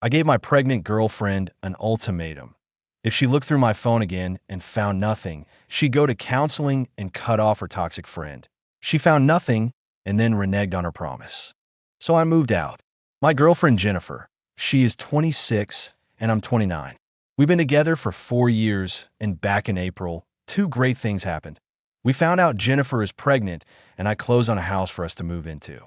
I gave my pregnant girlfriend an ultimatum. If she looked through my phone again and found nothing, she'd go to counseling and cut off her toxic friend. She found nothing and then reneged on her promise. So I moved out. My girlfriend Jennifer, she is 26 and I'm 29. We've been together for 4 years, and back in April, two great things happened. We found out Jennifer is pregnant, and I closed on a house for us to move into.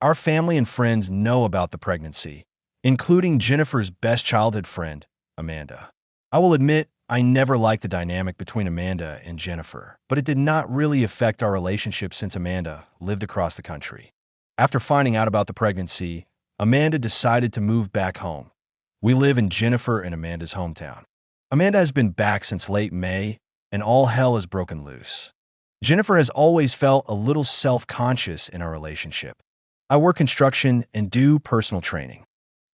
Our family and friends know about the pregnancy, including Jennifer's best childhood friend, Amanda. I will admit, I never liked the dynamic between Amanda and Jennifer, but it did not really affect our relationship since Amanda lived across the country. After finding out about the pregnancy, Amanda decided to move back home. We live in Jennifer and Amanda's hometown. Amanda has been back since late May, and all hell has broken loose. Jennifer has always felt a little self-conscious in our relationship. I work construction and do personal training.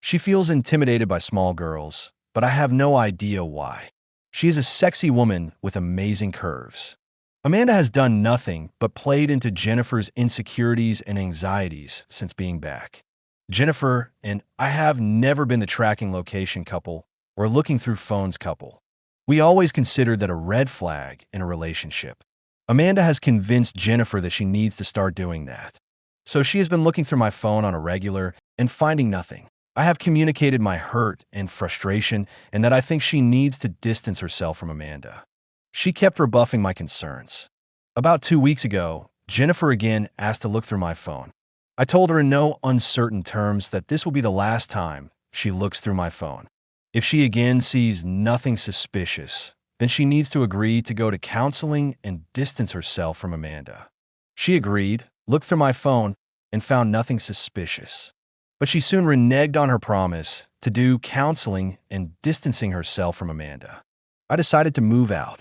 She feels intimidated by small girls, but I have no idea why. She is a sexy woman with amazing curves. Amanda has done nothing but played into Jennifer's insecurities and anxieties since being back. Jennifer and I have never been the tracking location couple or looking through phones couple. We always considered that a red flag in a relationship. Amanda has convinced Jennifer that she needs to start doing that. So she has been looking through my phone on a regular and finding nothing. I have communicated my hurt and frustration and that I think she needs to distance herself from Amanda. She kept rebuffing my concerns. About 2 weeks ago, Jennifer again asked to look through my phone. I told her in no uncertain terms that this will be the last time she looks through my phone. If she again sees nothing suspicious, then she needs to agree to go to counseling and distance herself from Amanda. She agreed, looked through my phone, and found nothing suspicious. But she soon reneged on her promise to do counseling and distancing herself from Amanda. I decided to move out.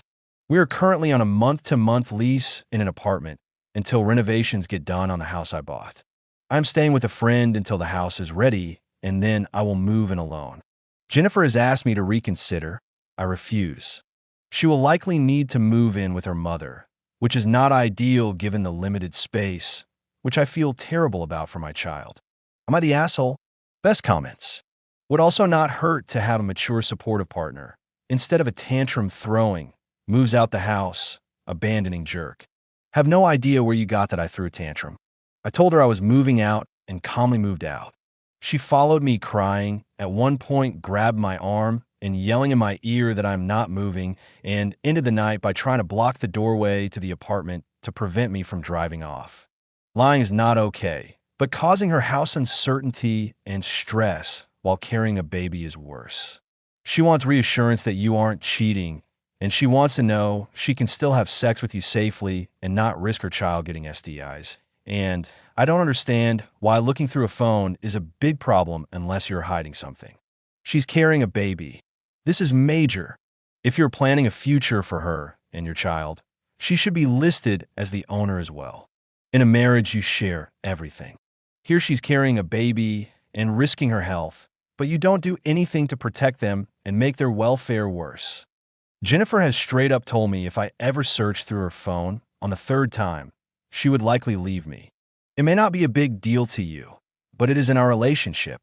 We are currently on a month-to-month lease in an apartment until renovations get done on the house I bought. I'm staying with a friend until the house is ready, and then I will move in alone. Jennifer has asked me to reconsider. I refuse. She will likely need to move in with her mother, which is not ideal given the limited space, which I feel terrible about for my child. Am I the asshole? Best comments. Would also not hurt to have a mature supportive partner, instead of a tantrum throwing, moves out the house, abandoning jerk. Have no idea where you got that I threw a tantrum. I told her I was moving out and calmly moved out. She followed me crying, at one point grabbed my arm and yelling in my ear that I'm not moving, and ended the night by trying to block the doorway to the apartment to prevent me from driving off. Lying is not okay, but causing her house uncertainty and stress while carrying a baby is worse. She wants reassurance that you aren't cheating, and she wants to know she can still have sex with you safely and not risk her child getting STIs. And I don't understand why looking through a phone is a big problem unless you're hiding something. She's carrying a baby. This is major. If you're planning a future for her and your child, she should be listed as the owner as well. In a marriage, you share everything. Here she's carrying a baby and risking her health, but you don't do anything to protect them and make their welfare worse. Jennifer has straight up told me if I ever search through her phone on the third time, she would likely leave me. It may not be a big deal to you, but it is in our relationship.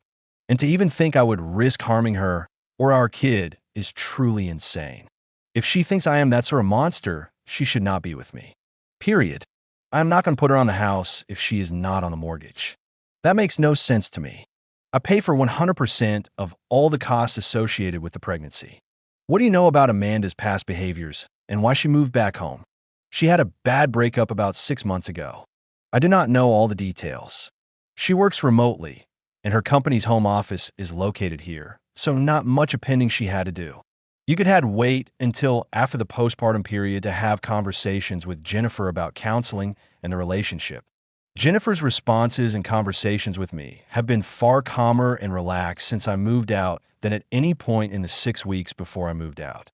And to even think I would risk harming her or our kid is truly insane. If she thinks I am that sort of monster, she should not be with me. Period. I am not going to put her on the house if she is not on the mortgage. That makes no sense to me. I pay for 100% of all the costs associated with the pregnancy. What do you know about Amanda's past behaviors and why she moved back home? She had a bad breakup about 6 months ago. I do not know all the details. She works remotely, and her company's home office is located here, so not much appending she had to do. You could have wait until after the postpartum period to have conversations with Jennifer about counseling and the relationship. Jennifer's responses and conversations with me have been far calmer and relaxed since I moved out than at any point in the 6 weeks before I moved out.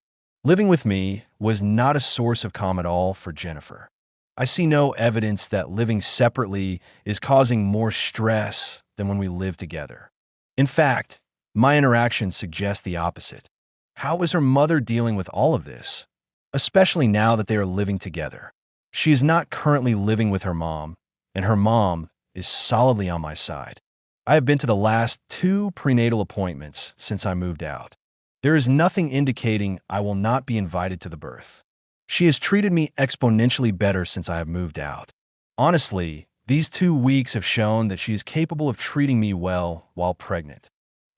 Living with me was not a source of calm at all for Jennifer. I see no evidence that living separately is causing more stress than when we live together. In fact, my interactions suggest the opposite. How is her mother dealing with all of this, especially now that they are living together? She is not currently living with her mom, and her mom is solidly on my side. I have been to the last 2 prenatal appointments since I moved out. There is nothing indicating I will not be invited to the birth. She has treated me exponentially better since I have moved out. Honestly, these 2 weeks have shown that she is capable of treating me well while pregnant.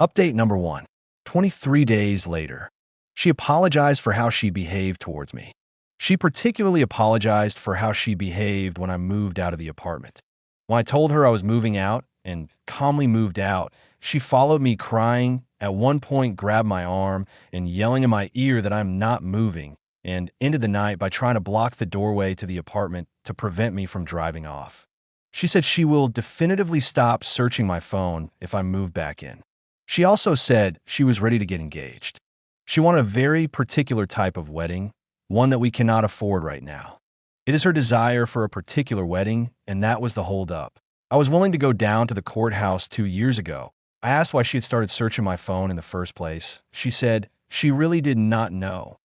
Update number 1. 23 days later. She apologized for how she behaved towards me. She particularly apologized for how she behaved when I moved out of the apartment. When I told her I was moving out and calmly moved out, she followed me crying, at one point grabbed my arm and yelling in my ear that I'm not moving, and ended the night by trying to block the doorway to the apartment to prevent me from driving off. She said she will definitively stop searching my phone if I move back in. She also said she was ready to get engaged. She wanted a very particular type of wedding, one that we cannot afford right now. It is her desire for a particular wedding, and that was the holdup. I was willing to go down to the courthouse 2 years ago. I asked why she had started searching my phone in the first place. She said she really did not know.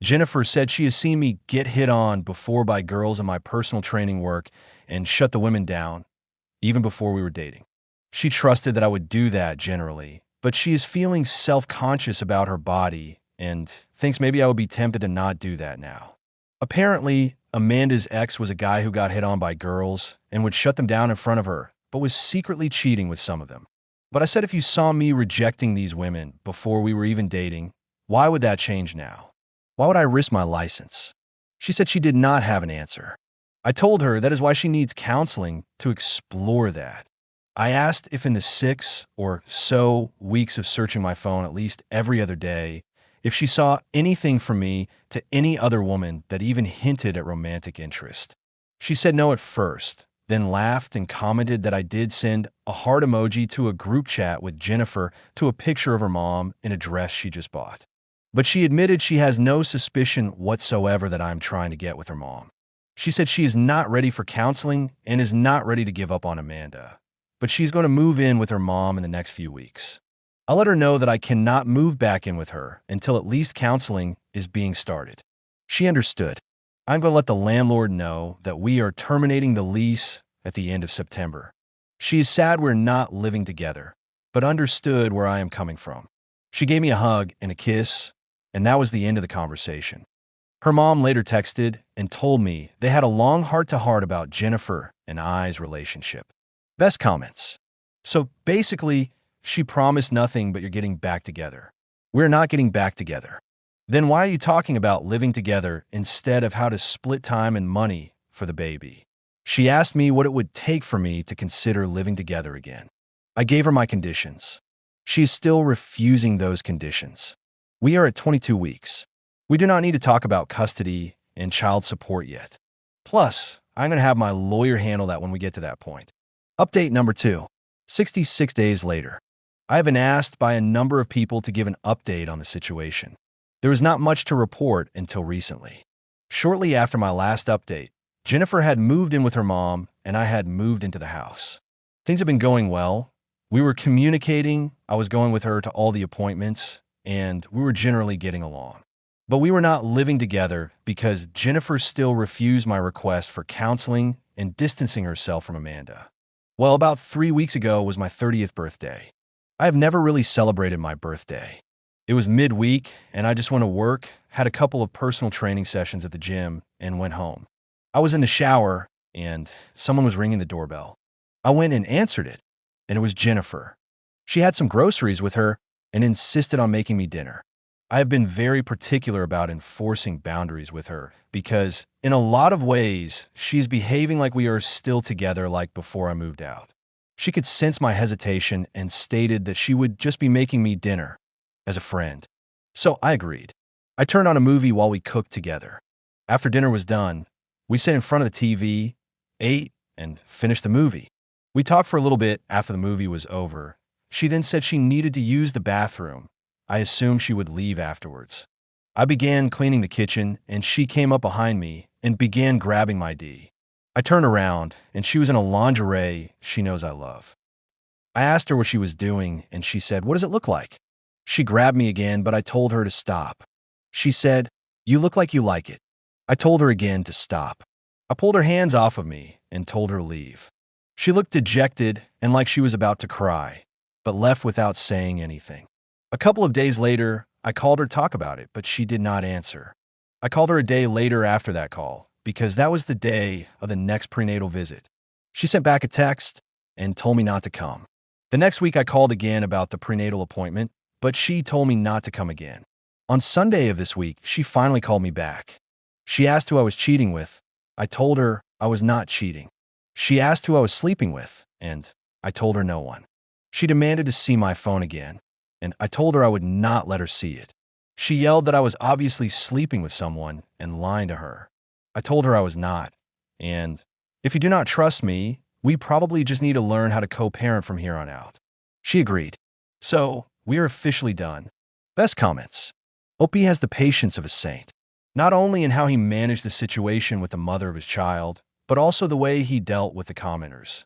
Jennifer said she has seen me get hit on before by girls in my personal training work and shut the women down, even before we were dating. She trusted that I would do that generally, but she is feeling self-conscious about her body and thinks maybe I would be tempted to not do that now. Apparently, Amanda's ex was a guy who got hit on by girls and would shut them down in front of her, but was secretly cheating with some of them. But I said if you saw me rejecting these women before we were even dating, why would that change now? Why would I risk my license? She said she did not have an answer. I told her that is why she needs counseling to explore that. I asked if in the 6 or so weeks of searching my phone at least every other day, if she saw anything from me to any other woman that even hinted at romantic interest. She said no at first, then laughed and commented that I did send a heart emoji to a group chat with Jennifer to a picture of her mom in a dress she just bought. But she admitted she has no suspicion whatsoever that I'm trying to get with her mom. She said she is not ready for counseling and is not ready to give up on Amanda, but she's going to move in with her mom in the next few weeks. I'll let her know that I cannot move back in with her until at least counseling is being started. She understood. I'm going to let the landlord know that we are terminating the lease at the end of September. She is sad we're not living together, but understood where I am coming from. She gave me a hug and a kiss, and that was the end of the conversation. Her mom later texted and told me they had a long heart-to-heart about Jennifer and I's relationship. Best comments. So basically, she promised nothing but you're getting back together. We're not getting back together. Then why are you talking about living together instead of how to split time and money for the baby? She asked me what it would take for me to consider living together again. I gave her my conditions. She is still refusing those conditions. We are at 22 weeks. We do not need to talk about custody and child support yet. Plus, I'm going to have my lawyer handle that when we get to that point. Update number 2. 66 days later. I have been asked by a number of people to give an update on the situation. There was not much to report until recently. Shortly after my last update, Jennifer had moved in with her mom and I had moved into the house. Things have been going well. We were communicating, I was going with her to all the appointments, and we were generally getting along. But we were not living together because Jennifer still refused my request for counseling and distancing herself from Amanda. Well, about 3 weeks ago was my 30th birthday. I have never really celebrated my birthday. It was midweek, and I just went to work, had a couple of personal training sessions at the gym, and went home. I was in the shower, and someone was ringing the doorbell. I went and answered it, and it was Jennifer. She had some groceries with her and insisted on making me dinner. I have been very particular about enforcing boundaries with her because, in a lot of ways, she's behaving like we are still together like before I moved out. She could sense my hesitation and stated that she would just be making me dinner as a friend. So I agreed. I turned on a movie while we cooked together. After dinner was done, we sat in front of the TV, ate, and finished the movie. We talked for a little bit after the movie was over. She then said she needed to use the bathroom. I assumed she would leave afterwards. I began cleaning the kitchen, and she came up behind me and began grabbing my D. I turned around, and she was in a lingerie she knows I love. I asked her what she was doing, and she said, "What does it look like?" She grabbed me again, but I told her to stop. She said, "You look like you like it." I told her again to stop. I pulled her hands off of me and told her to leave. She looked dejected and like she was about to cry, but left without saying anything. A couple of days later, I called her to talk about it, but she did not answer. I called her a day later after that call, because that was the day of the next prenatal visit. She sent back a text and told me not to come. The next week, I called again about the prenatal appointment, but she told me not to come again. On Sunday of this week, she finally called me back. She asked who I was cheating with. I told her I was not cheating. She asked who I was sleeping with, and I told her no one. She demanded to see my phone again, and I told her I would not let her see it. She yelled that I was obviously sleeping with someone and lying to her. I told her I was not, and if you do not trust me, we probably just need to learn how to co-parent from here on out. She agreed. So, we are officially done. Best comments. Opie has the patience of a saint, not only in how he managed the situation with the mother of his child, but also the way he dealt with the commenters.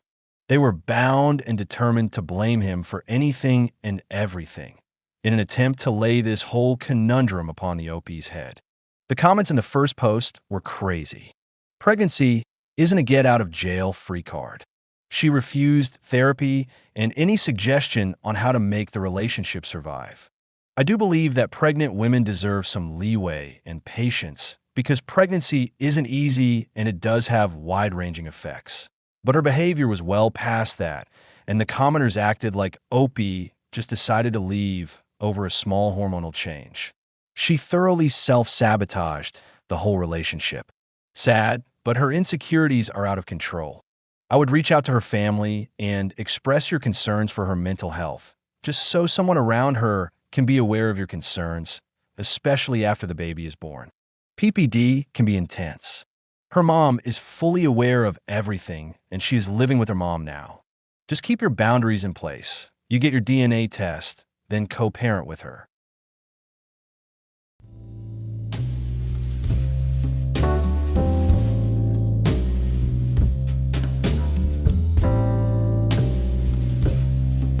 They were bound and determined to blame him for anything and everything, in an attempt to lay this whole conundrum upon the OP's head. The comments in the first post were crazy. Pregnancy isn't a get-out-of-jail-free card. She refused therapy and any suggestion on how to make the relationship survive. I do believe that pregnant women deserve some leeway and patience because pregnancy isn't easy and it does have wide-ranging effects. But her behavior was well past that, and the commenters acted like Opie just decided to leave over a small hormonal change. She thoroughly self-sabotaged the whole relationship. Sad, but her insecurities are out of control. I would reach out to her family and express your concerns for her mental health, just so someone around her can be aware of your concerns, especially after the baby is born. PPD can be intense. Her mom is fully aware of everything, and she is living with her mom now. Just keep your boundaries in place. You get your DNA test, then co-parent with her.